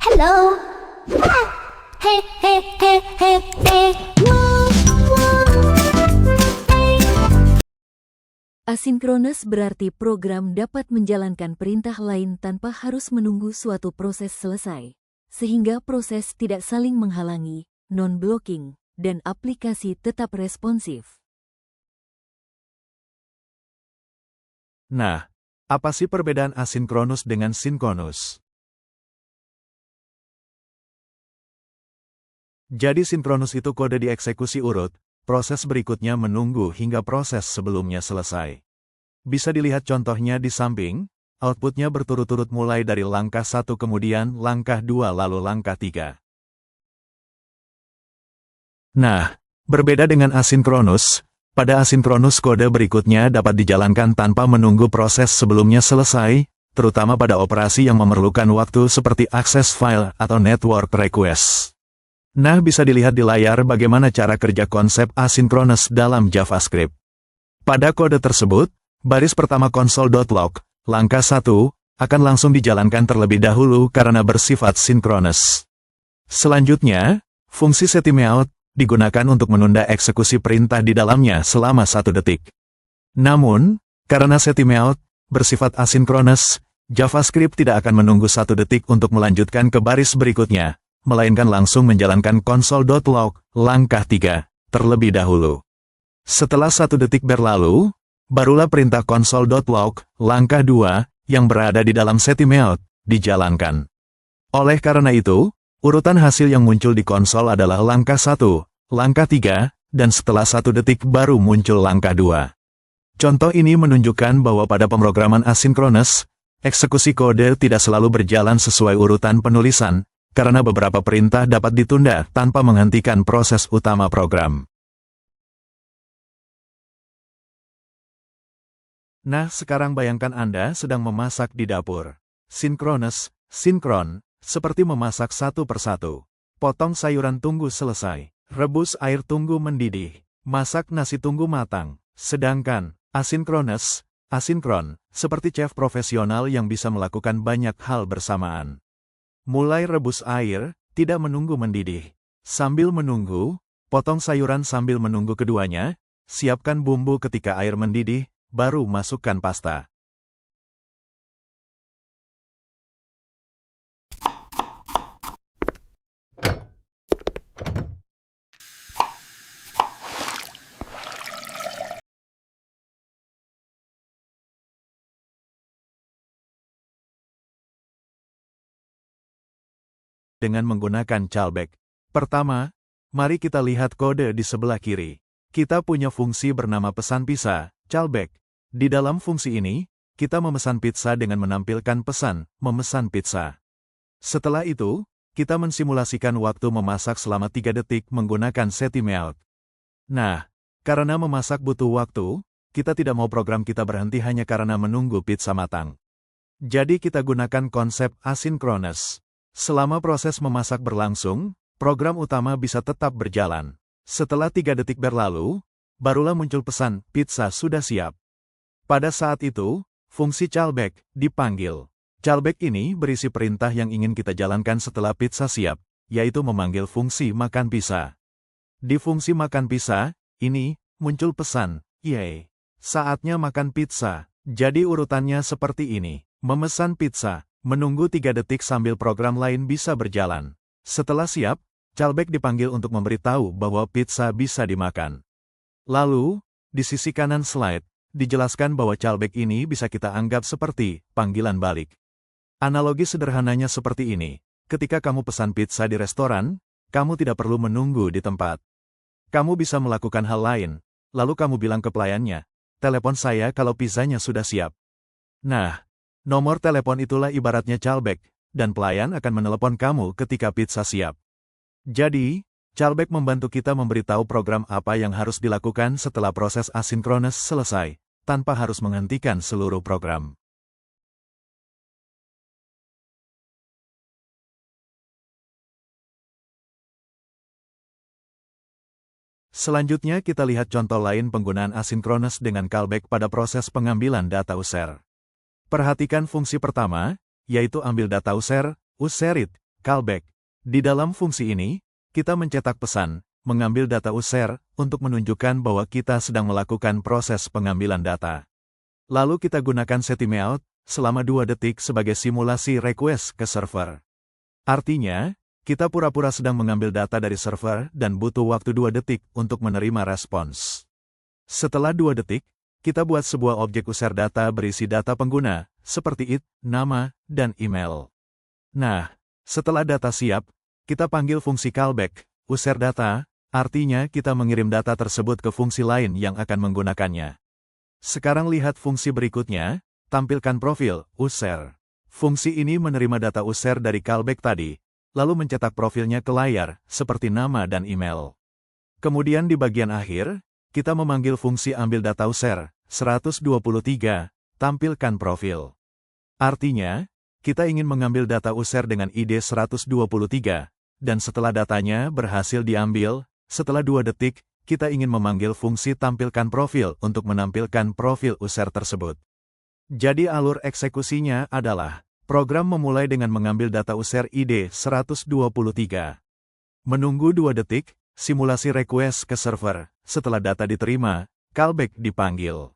Hello. Ah. Hey, hey, hey, hey, hey. Woo, woo. Hey. Asinkronus berarti program dapat menjalankan perintah lain tanpa harus menunggu suatu proses selesai, sehingga proses tidak saling menghalangi, non-blocking, dan aplikasi tetap responsif. Nah, apa sih perbedaan asinkronus dengan sinkronus? Jadi sinkronus itu kode dieksekusi urut, proses berikutnya menunggu hingga proses sebelumnya selesai. Bisa dilihat contohnya di samping, outputnya berturut-turut mulai dari langkah 1 kemudian langkah 2 lalu langkah 3. Nah, berbeda dengan asinkronus, pada asinkronus kode berikutnya dapat dijalankan tanpa menunggu proses sebelumnya selesai, terutama pada operasi yang memerlukan waktu seperti akses file atau network request. Nah, bisa dilihat di layar bagaimana cara kerja konsep asinkronus dalam JavaScript. Pada kode tersebut, baris pertama console.log, langkah 1, akan langsung dijalankan terlebih dahulu karena bersifat sinkronus. Selanjutnya, fungsi setTimeout digunakan untuk menunda eksekusi perintah di dalamnya selama 1 detik. Namun, karena setTimeout bersifat asinkronus, JavaScript tidak akan menunggu 1 detik untuk melanjutkan ke baris berikutnya, melainkan langsung menjalankan console.log, langkah 3, terlebih dahulu. Setelah 1 detik berlalu, barulah perintah console.log, langkah 2, yang berada di dalam setTimeout, dijalankan. Oleh karena itu, urutan hasil yang muncul di konsol adalah langkah 1, langkah 3, dan setelah 1 detik baru muncul langkah 2. Contoh ini menunjukkan bahwa pada pemrograman asinkronus, eksekusi kode tidak selalu berjalan sesuai urutan penulisan, karena beberapa perintah dapat ditunda tanpa menghentikan proses utama program. Nah, sekarang bayangkan Anda sedang memasak di dapur. Sinkronus, sinkron, seperti memasak satu persatu. Potong sayuran tunggu selesai. Rebus air tunggu mendidih. Masak nasi tunggu matang. Sedangkan, asinkronus, asinkron, seperti chef profesional yang bisa melakukan banyak hal bersamaan. Mulai rebus air, tidak menunggu mendidih. Sambil menunggu, potong sayuran sambil menunggu keduanya, siapkan bumbu ketika air mendidih, baru masukkan pasta. Dengan menggunakan callback. Pertama, mari kita lihat kode di sebelah kiri. Kita punya fungsi bernama pesan pizza, callback. Di dalam fungsi ini, kita memesan pizza dengan menampilkan pesan, memesan pizza. Setelah itu, kita mensimulasikan waktu memasak selama 3 detik menggunakan setTimeout. Nah, karena memasak butuh waktu, kita tidak mau program kita berhenti hanya karena menunggu pizza matang. Jadi kita gunakan konsep asinkronus. Selama proses memasak berlangsung, program utama bisa tetap berjalan. Setelah 3 detik berlalu, barulah muncul pesan, pizza sudah siap. Pada saat itu, fungsi callback dipanggil. Callback ini berisi perintah yang ingin kita jalankan setelah pizza siap, yaitu memanggil fungsi makan pizza. Di fungsi makan pizza, ini, muncul pesan, yeay, saatnya makan pizza. Jadi urutannya seperti ini, memesan pizza. Menunggu 3 detik sambil program lain bisa berjalan. Setelah siap, callback dipanggil untuk memberitahu bahwa pizza bisa dimakan. Lalu, di sisi kanan slide, dijelaskan bahwa callback ini bisa kita anggap seperti panggilan balik. Analogi sederhananya seperti ini. Ketika kamu pesan pizza di restoran, kamu tidak perlu menunggu di tempat. Kamu bisa melakukan hal lain, lalu kamu bilang ke pelayannya, telepon saya kalau pizzanya sudah siap. Nah, nomor telepon itulah ibaratnya callback, dan pelayan akan menelepon kamu ketika pizza siap. Jadi, callback membantu kita memberitahu program apa yang harus dilakukan setelah proses asinkronus selesai, tanpa harus menghentikan seluruh program. Selanjutnya kita lihat contoh lain penggunaan asinkronus dengan callback pada proses pengambilan data user. Perhatikan fungsi pertama, yaitu ambil data user, userit, callback. Di dalam fungsi ini, kita mencetak pesan, mengambil data user, untuk menunjukkan bahwa kita sedang melakukan proses pengambilan data. Lalu kita gunakan setTimeout selama 2 detik sebagai simulasi request ke server. Artinya, kita pura-pura sedang mengambil data dari server dan butuh waktu 2 detik untuk menerima respons. Setelah 2 detik, kita buat sebuah objek user data berisi data pengguna, seperti id, nama, dan email. Nah, setelah data siap, kita panggil fungsi callback, user data, artinya kita mengirim data tersebut ke fungsi lain yang akan menggunakannya. Sekarang lihat fungsi berikutnya, tampilkan profil, user. Fungsi ini menerima data user dari callback tadi, lalu mencetak profilnya ke layar, seperti nama dan email. Kemudian di bagian akhir, kita memanggil fungsi ambil data user, 123, tampilkan profil. Artinya, kita ingin mengambil data user dengan ID 123, dan setelah datanya berhasil diambil, setelah 2 detik, kita ingin memanggil fungsi tampilkan profil untuk menampilkan profil user tersebut. Jadi alur eksekusinya adalah, program memulai dengan mengambil data user ID 123. Menunggu 2 detik, simulasi request ke server, setelah data diterima, callback dipanggil.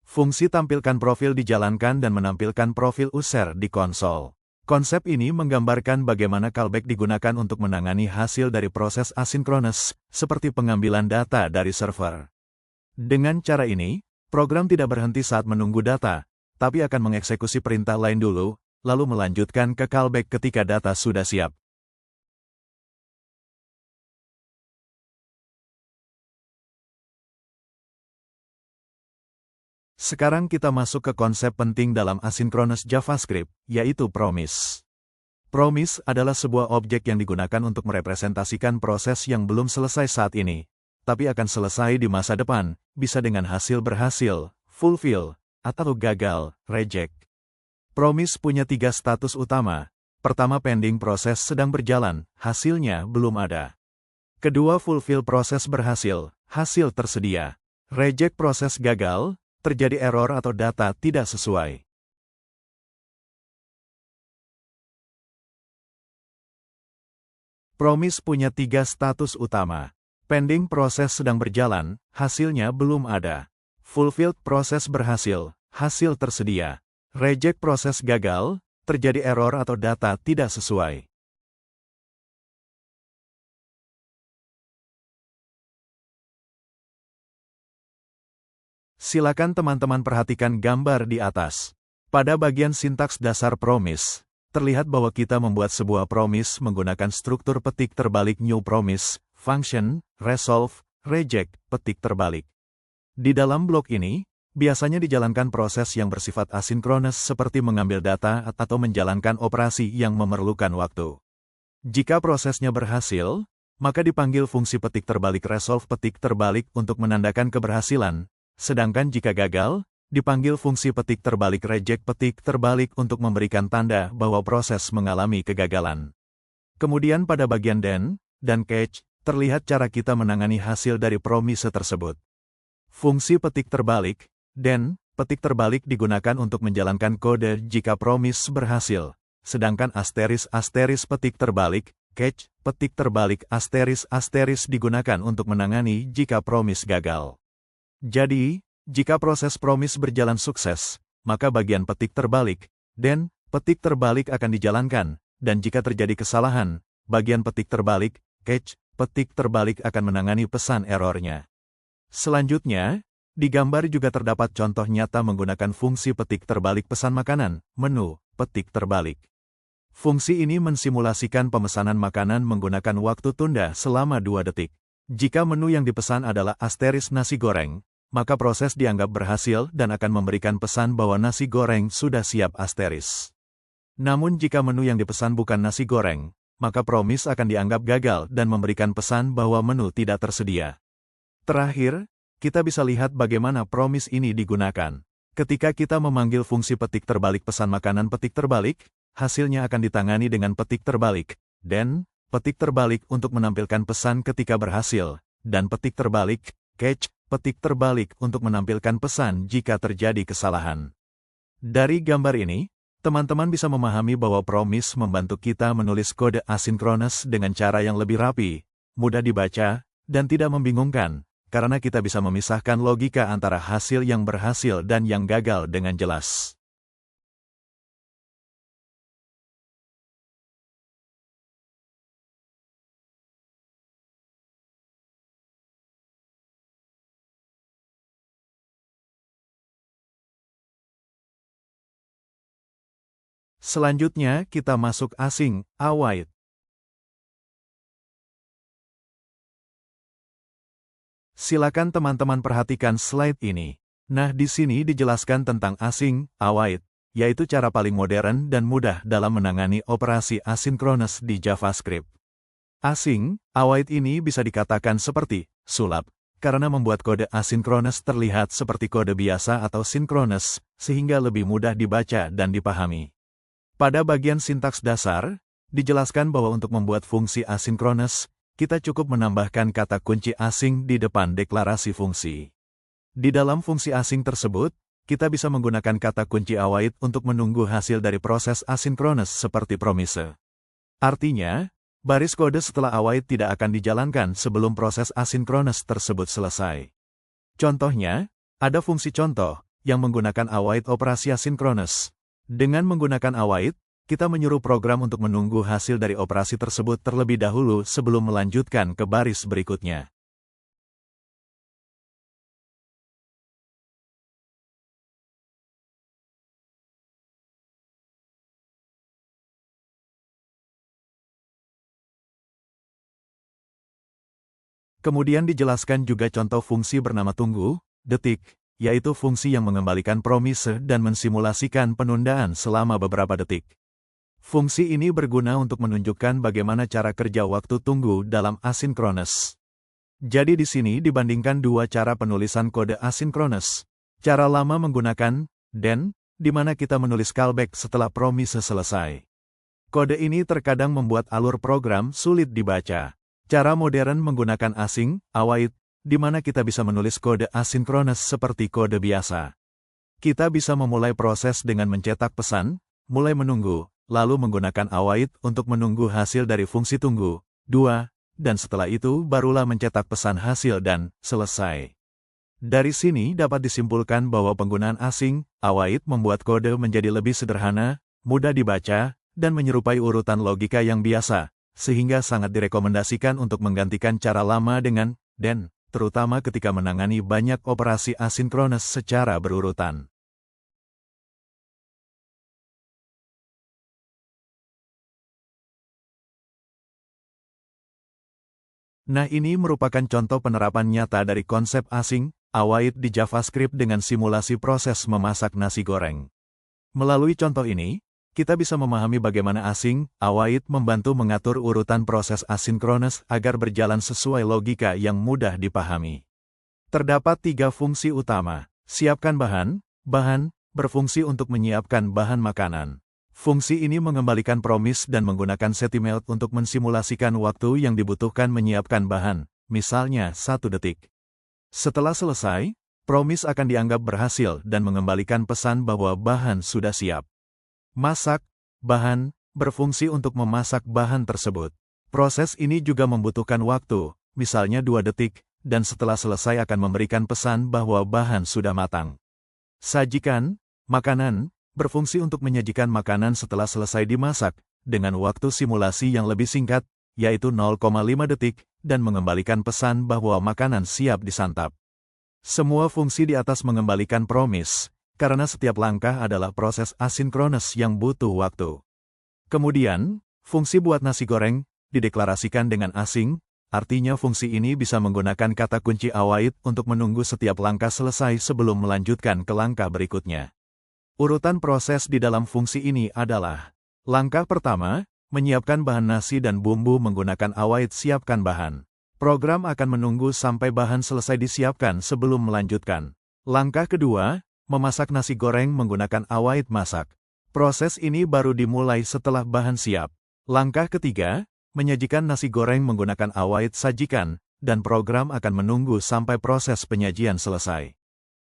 Fungsi tampilkan profil dijalankan dan menampilkan profil user di konsol. Konsep ini menggambarkan bagaimana callback digunakan untuk menangani hasil dari proses asinkronus, seperti pengambilan data dari server. Dengan cara ini, program tidak berhenti saat menunggu data, tapi akan mengeksekusi perintah lain dulu, lalu melanjutkan ke callback ketika data sudah siap. Sekarang kita masuk ke konsep penting dalam asynchronous JavaScript, yaitu promise. Promise adalah sebuah objek yang digunakan untuk merepresentasikan proses yang belum selesai saat ini, tapi akan selesai di masa depan, bisa dengan hasil berhasil, fulfill, atau gagal, reject. Promise punya 3 status utama. Pertama, pending proses sedang berjalan, hasilnya belum ada. Kedua, fulfill proses berhasil, hasil tersedia. Reject proses gagal, terjadi error atau data tidak sesuai. Promise punya 3 status utama. Pending proses sedang berjalan, hasilnya belum ada. Fulfilled proses berhasil, hasil tersedia. Reject proses gagal, terjadi error atau data tidak sesuai. Silakan teman-teman perhatikan gambar di atas. Pada bagian sintaks dasar promise, terlihat bahwa kita membuat sebuah promise menggunakan struktur petik terbalik new promise, function, resolve, reject, petik terbalik. Di dalam blok ini, biasanya dijalankan proses yang bersifat asinkronus seperti mengambil data atau menjalankan operasi yang memerlukan waktu. Jika prosesnya berhasil, maka dipanggil fungsi petik terbalik resolve petik terbalik untuk menandakan keberhasilan. Sedangkan jika gagal, dipanggil fungsi petik terbalik reject petik terbalik untuk memberikan tanda bahwa proses mengalami kegagalan. Kemudian pada bagian then, dan catch, terlihat cara kita menangani hasil dari promise tersebut. Fungsi petik terbalik, then, petik terbalik digunakan untuk menjalankan kode jika promise berhasil, sedangkan asteris petik terbalik, catch, petik terbalik asteris digunakan untuk menangani jika promise gagal. Jadi, jika proses promise berjalan sukses, maka bagian petik terbalik, then, petik terbalik akan dijalankan, dan jika terjadi kesalahan, bagian petik terbalik, catch, petik terbalik akan menangani pesan errornya. Selanjutnya, di gambar juga terdapat contoh nyata menggunakan fungsi petik terbalik pesan makanan, menu, petik terbalik. Fungsi ini mensimulasikan pemesanan makanan menggunakan waktu tunda selama 2 detik. Jika menu yang dipesan adalah asteris nasi goreng, maka proses dianggap berhasil dan akan memberikan pesan bahwa nasi goreng sudah siap asteris. Namun jika menu yang dipesan bukan nasi goreng, maka promise akan dianggap gagal dan memberikan pesan bahwa menu tidak tersedia. Terakhir, kita bisa lihat bagaimana promise ini digunakan. Ketika kita memanggil fungsi petik terbalik pesan makanan petik terbalik, hasilnya akan ditangani dengan petik terbalik, then, petik terbalik untuk menampilkan pesan ketika berhasil, dan petik terbalik, catch, petik terbalik untuk menampilkan pesan jika terjadi kesalahan. Dari gambar ini, teman-teman bisa memahami bahwa Promise membantu kita menulis kode asinkronus dengan cara yang lebih rapi, mudah dibaca, dan tidak membingungkan, karena kita bisa memisahkan logika antara hasil yang berhasil dan yang gagal dengan jelas. Selanjutnya, kita masuk async, await. Silakan teman-teman perhatikan slide ini. Nah, di sini dijelaskan tentang async, await, yaitu cara paling modern dan mudah dalam menangani operasi asinkronus di JavaScript. Async, await ini bisa dikatakan seperti sulap, karena membuat kode asinkronus terlihat seperti kode biasa atau sinkronus, sehingga lebih mudah dibaca dan dipahami. Pada bagian sintaks dasar, dijelaskan bahwa untuk membuat fungsi asinkronus, kita cukup menambahkan kata kunci async di depan deklarasi fungsi. Di dalam fungsi async tersebut, kita bisa menggunakan kata kunci await untuk menunggu hasil dari proses asinkronus seperti promise. Artinya, baris kode setelah await tidak akan dijalankan sebelum proses asinkronus tersebut selesai. Contohnya, ada fungsi contoh yang menggunakan await operasi asinkronus. Dengan menggunakan await, kita menyuruh program untuk menunggu hasil dari operasi tersebut terlebih dahulu sebelum melanjutkan ke baris berikutnya. Kemudian dijelaskan juga contoh fungsi bernama tunggu, detik, yaitu fungsi yang mengembalikan promise dan mensimulasikan penundaan selama beberapa detik. Fungsi ini berguna untuk menunjukkan bagaimana cara kerja waktu tunggu dalam asinkronus. Jadi di sini dibandingkan dua cara penulisan kode asinkronus. Cara lama menggunakan then, di mana kita menulis callback setelah promise selesai. Kode ini terkadang membuat alur program sulit dibaca. Cara modern menggunakan async, await, di mana kita bisa menulis kode asinkronus seperti kode biasa. Kita bisa memulai proses dengan mencetak pesan, mulai menunggu, lalu menggunakan await untuk menunggu hasil dari fungsi tunggu, 2, dan setelah itu barulah mencetak pesan hasil dan selesai. Dari sini dapat disimpulkan bahwa penggunaan async, await membuat kode menjadi lebih sederhana, mudah dibaca, dan menyerupai urutan logika yang biasa, sehingga sangat direkomendasikan untuk menggantikan cara lama dengan then, terutama ketika menangani banyak operasi asinkronus secara berurutan. Nah, ini merupakan contoh penerapan nyata dari konsep async, await di JavaScript dengan simulasi proses memasak nasi goreng. Melalui contoh ini, kita bisa memahami bagaimana async, await membantu mengatur urutan proses asinkronus agar berjalan sesuai logika yang mudah dipahami. Terdapat 3 fungsi utama. Siapkan bahan, berfungsi untuk menyiapkan bahan makanan. Fungsi ini mengembalikan promise dan menggunakan settimelt untuk mensimulasikan waktu yang dibutuhkan menyiapkan bahan, misalnya 1 detik. Setelah selesai, promise akan dianggap berhasil dan mengembalikan pesan bahwa bahan sudah siap. Masak, bahan, berfungsi untuk memasak bahan tersebut. Proses ini juga membutuhkan waktu, misalnya 2 detik, dan setelah selesai akan memberikan pesan bahwa bahan sudah matang. Sajikan, makanan, berfungsi untuk menyajikan makanan setelah selesai dimasak, dengan waktu simulasi yang lebih singkat, yaitu 0,5 detik, dan mengembalikan pesan bahwa makanan siap disantap. Semua fungsi di atas mengembalikan promise, karena setiap langkah adalah proses asinkronus yang butuh waktu. Kemudian, fungsi buat nasi goreng, dideklarasikan dengan async, artinya fungsi ini bisa menggunakan kata kunci await untuk menunggu setiap langkah selesai sebelum melanjutkan ke langkah berikutnya. Urutan proses di dalam fungsi ini adalah: langkah pertama, menyiapkan bahan nasi dan bumbu menggunakan await siapkan bahan. Program akan menunggu sampai bahan selesai disiapkan sebelum melanjutkan. Langkah kedua, memasak nasi goreng menggunakan await masak. Proses ini baru dimulai setelah bahan siap. Langkah ketiga, menyajikan nasi goreng menggunakan await sajikan, dan program akan menunggu sampai proses penyajian selesai.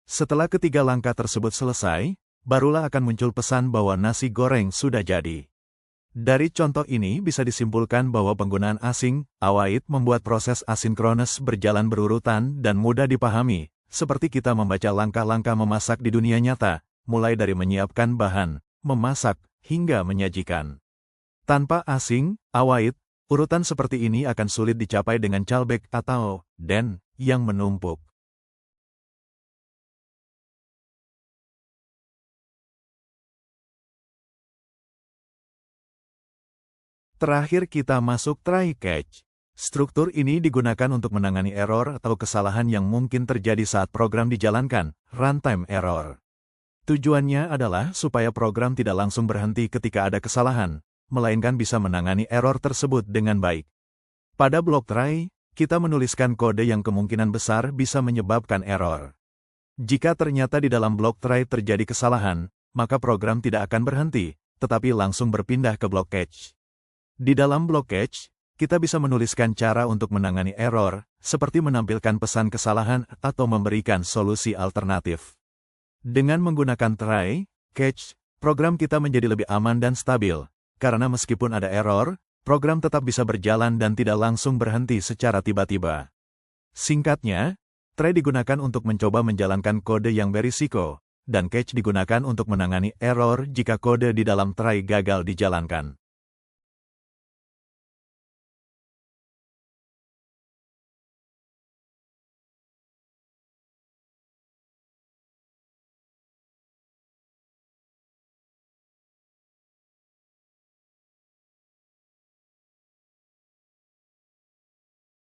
Setelah ketiga langkah tersebut selesai, barulah akan muncul pesan bahwa nasi goreng sudah jadi. Dari contoh ini bisa disimpulkan bahwa penggunaan asing, await membuat proses asinkronus berjalan berurutan dan mudah dipahami, seperti kita membaca langkah-langkah memasak di dunia nyata, mulai dari menyiapkan bahan, memasak, hingga menyajikan. Tanpa asing, await, urutan seperti ini akan sulit dicapai dengan callback atau then yang menumpuk. Terakhir kita masuk try catch. Struktur ini digunakan untuk menangani error atau kesalahan yang mungkin terjadi saat program dijalankan, runtime error. Tujuannya adalah supaya program tidak langsung berhenti ketika ada kesalahan, melainkan bisa menangani error tersebut dengan baik. Pada blok try, kita menuliskan kode yang kemungkinan besar bisa menyebabkan error. Jika ternyata di dalam blok try terjadi kesalahan, maka program tidak akan berhenti, tetapi langsung berpindah ke blok catch. Di dalam blok catch, kita bisa menuliskan cara untuk menangani error, seperti menampilkan pesan kesalahan atau memberikan solusi alternatif. Dengan menggunakan try, catch, program kita menjadi lebih aman dan stabil, karena meskipun ada error, program tetap bisa berjalan dan tidak langsung berhenti secara tiba-tiba. Singkatnya, try digunakan untuk mencoba menjalankan kode yang berisiko, dan catch digunakan untuk menangani error jika kode di dalam try gagal dijalankan.